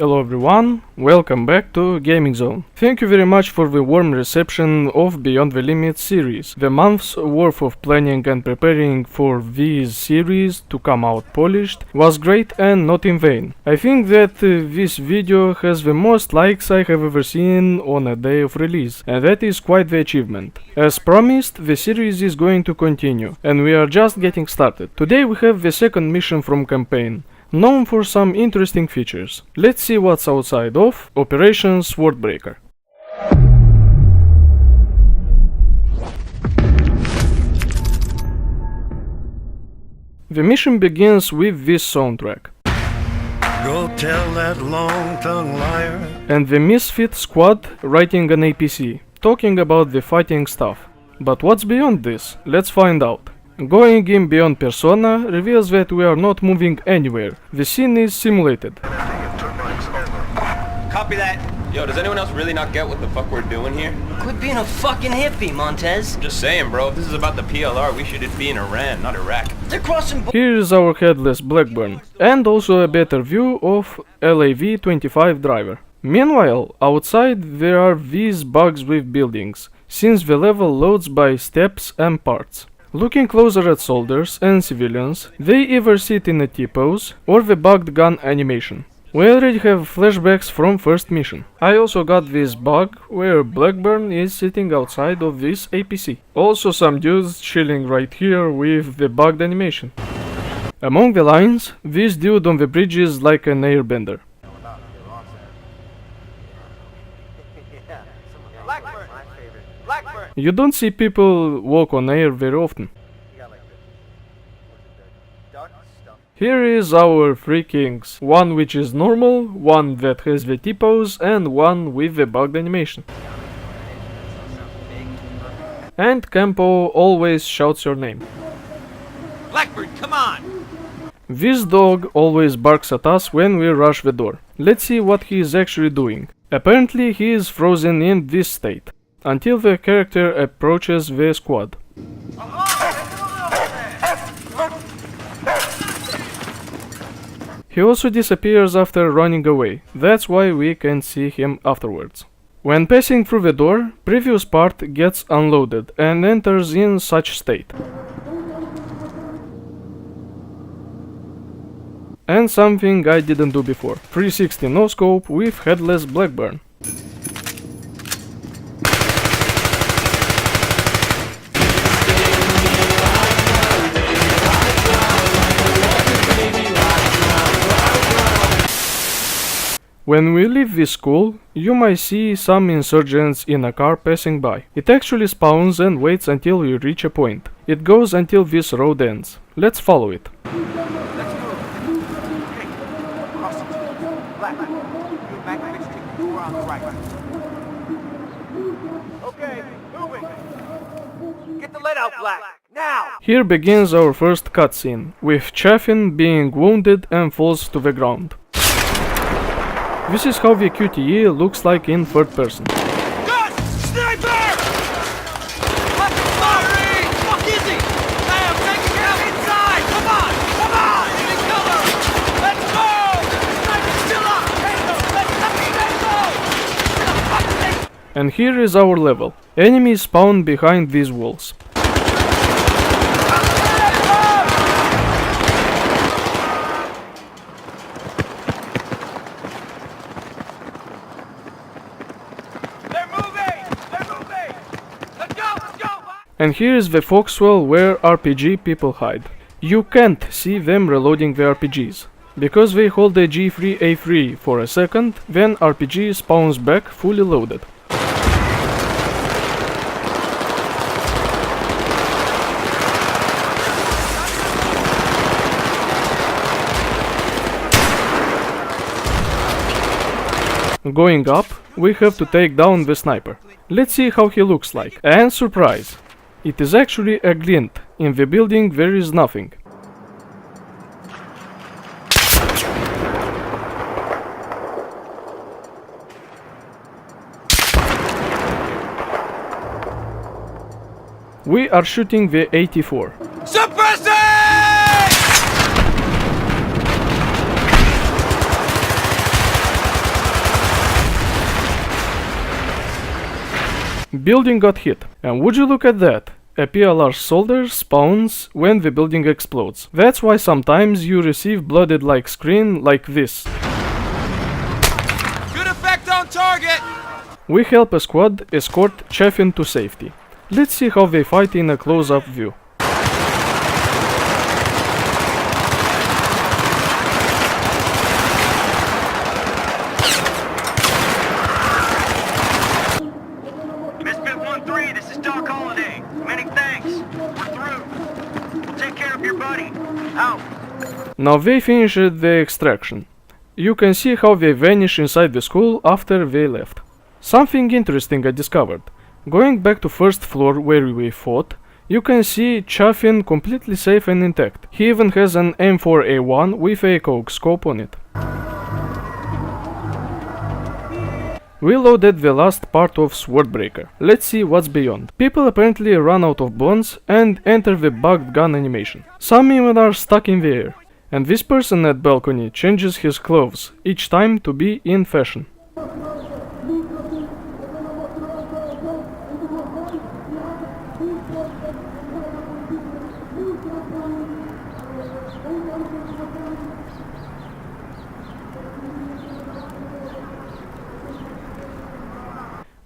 Hello everyone, welcome back to Gaming Zone. Thank you very much for the warm reception of Beyond the Limits series. The month's worth of planning and preparing for this series to come out polished was great and not in vain. I think that this video has the most likes I have ever seen on a day of release, and that is quite the achievement. As promised, the series is going to continue, and we are just getting started. Today we have the second mission from campaign, known for some interesting features. Let's see what's outside of Operation Swordbreaker. The mission begins with this soundtrack. Go tell that long-tongued liar. And the Misfit squad writing an APC, talking about the fighting stuff. But what's beyond this? Let's find out. Going in beyond persona reveals that we are not moving anywhere. The scene is simulated. Copy that. Yo, does anyone else really not get what the fuck we're doing here? Quit being a fucking hippie, Montez. Just saying, bro. If this is about the PLR, we should be in Iran, not Iraq. They're crossing Here is our headless Blackburn, and also a better view of LAV-25 driver. Meanwhile, outside there are these bugs with buildings, since the level loads by steps and parts. Looking closer at soldiers and civilians, they either sit in a T-pose or the bugged gun animation. We already have flashbacks from first mission. I also got this bug where Blackburn is sitting outside of this APC. Also some dudes chilling right here with the bugged animation. Among the lines, this dude on the bridge is like an airbender. You don't see people walk on air very often. Here is our three kings, one which is normal, one that has the T-pose, and one with the bugged animation. And Campo always shouts your name. Blackbird, come on! This dog always barks at us when we rush the door. Let's see what he is actually doing. Apparently he is frozen in this state until the character approaches the squad. He also disappears after running away, that's why we can see him afterwards. When passing through the door, previous part gets unloaded and enters in such state. And something I didn't do before, 360 no scope with headless Blackburn. When we leave this school, you might see some insurgents in a car passing by. It actually spawns and waits until we reach a point. It goes until this road ends. Let's follow it. Okay, moving. Get the lead out, Black. Now! Here begins our first cutscene, with Chaffin being wounded and falls to the ground. This is how the QTE looks like in third person. Gun! Sniper! What the fuck is he? Sam, take him out inside! Come on! Come on! Get cover! Let's go! Sniper's still up! Let's go! And here is our level. Enemies spawn behind these walls. And here is the foxwell where RPG people hide. You can't see them reloading the RPGs, because they hold the G3A3 for a second, then RPG spawns back fully loaded. Going up, we have to take down the sniper. Let's see how he looks like. And surprise! It is actually a glint. In the building there is nothing. We are shooting the 84. Suppress it! Building got hit. And would you look at that? A PLR soldier spawns when the building explodes. That's why sometimes you receive blooded like screen like this. Good effect on target! We help a squad escort Chaffin to safety. Let's see how they fight in a close-up view. Misfit 1-3, this is Doc Holliday. Many thanks. We're through. We'll take care of your buddy. Out. Now they finished the extraction. You can see how they vanish inside the school after they left. Something interesting I discovered. Going back to first floor where we fought, you can see Chaffin completely safe and intact. He even has an M4A1 with a coke scope on it. We loaded the last part of Swordbreaker. Let's see what's beyond. People apparently run out of bombs and enter the bugged gun animation. Some even are stuck in the air. And this person at balcony changes his clothes each time to be in fashion.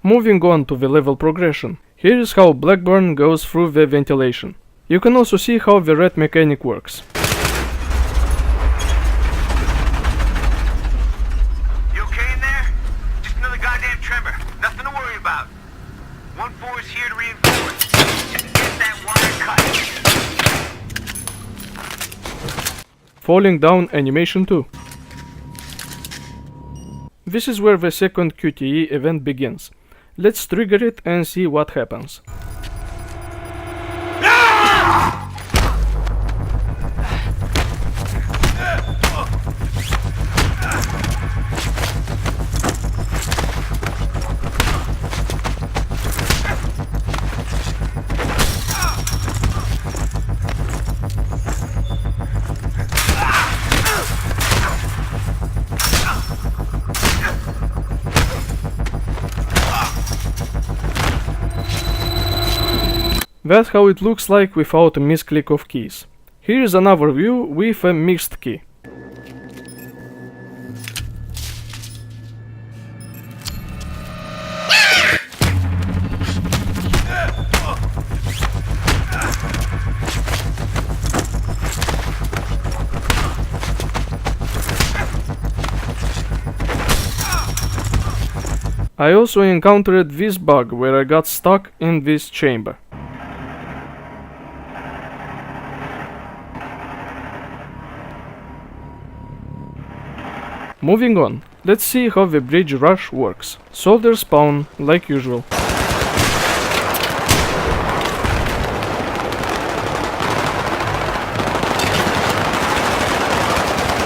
Moving on to the level progression. Here is how Blackburn goes through the ventilation. You can also see how the red mechanic works. You okay in there? Just another goddamn tremor. Nothing to worry about. 1-4 is here to reinforce. Just get that wire cut. Falling down animation 2. This is where the second QTE event begins. Let's trigger it and see what happens. That's how it looks like without a misclick of keys. Here is another view with a mixed key. I also encountered this bug where I got stuck in this chamber. Moving on, let's see how the bridge rush works. Soldiers spawn like usual.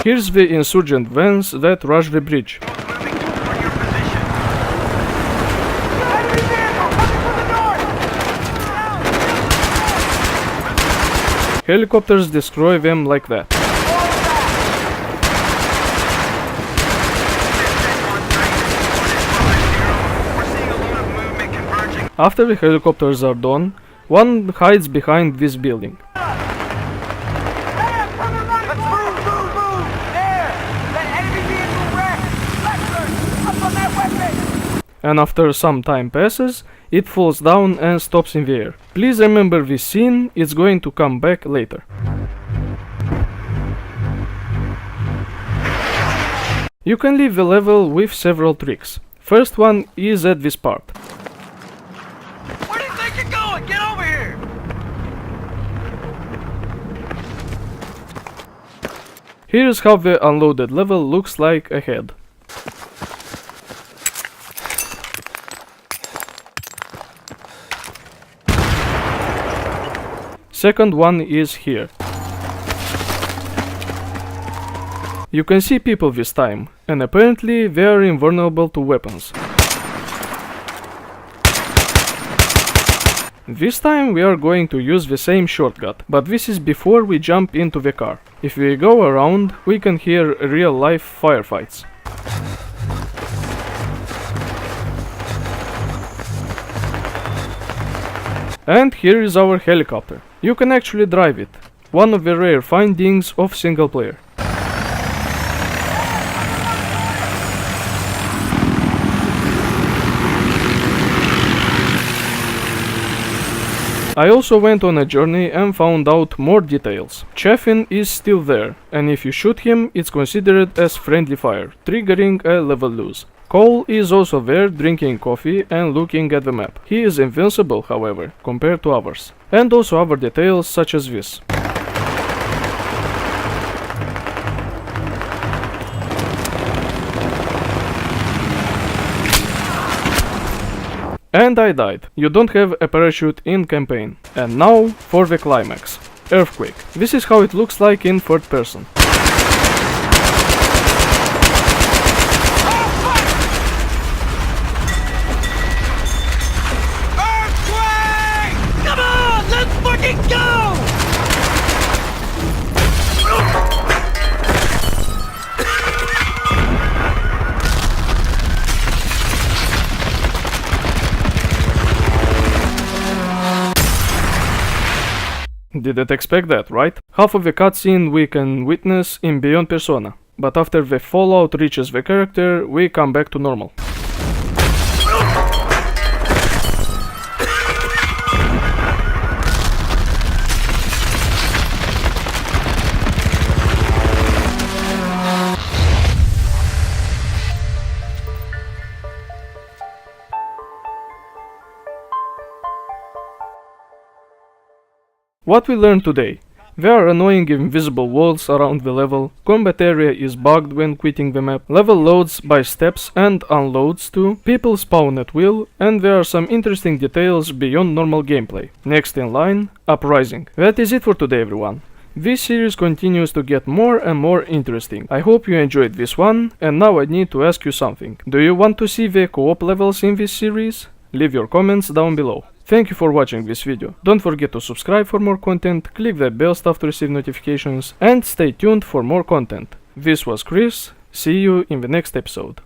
Here's the insurgent vans that rush the bridge. Moving toward your position. Helicopters destroy them like that. After the helicopters are done, one hides behind this building. And after some time passes, it falls down and stops in the air. Please remember this scene, it's going to come back later. You can leave the level with several tricks. First one is at this part. Where do you think you're going? Get over here! Here's how the unloaded level looks like ahead. Second one is here. You can see people this time, and apparently they are invulnerable to weapons. This time we are going to use the same shortcut, but this is before we jump into the car. If we go around, we can hear real-life firefights. And here is our helicopter. You can actually drive it. One of the rare findings of single player. I also went on a journey and found out more details. Chaffin is still there, and if you shoot him, it's considered as friendly fire, triggering a level lose. Cole is also there drinking coffee and looking at the map. He is invincible, however, compared to others. And also other details such as this. And I died. You don't have a parachute in campaign. And now for the climax. Earthquake. This is how it looks like in third person. Earthquake! Come on, let's fucking go! Didn't expect that, right? Half of the cutscene we can witness in Beyond Persona, but after the fallout reaches the character, we come back to normal. What we learned today. There are annoying invisible walls around the level, combat area is bugged when quitting the map, level loads by steps and unloads too, people spawn at will, and there are some interesting details beyond normal gameplay. Next in line, Uprising. That is it for today, everyone. This series continues to get more and more interesting. I hope you enjoyed this one, and now I need to ask you something. Do you want to see the co-op levels in this series? Leave your comments down below. Thank you for watching this video. Don't forget to subscribe for more content, click the bell stuff to receive notifications, and stay tuned for more content. This was Chris, see you in the next episode.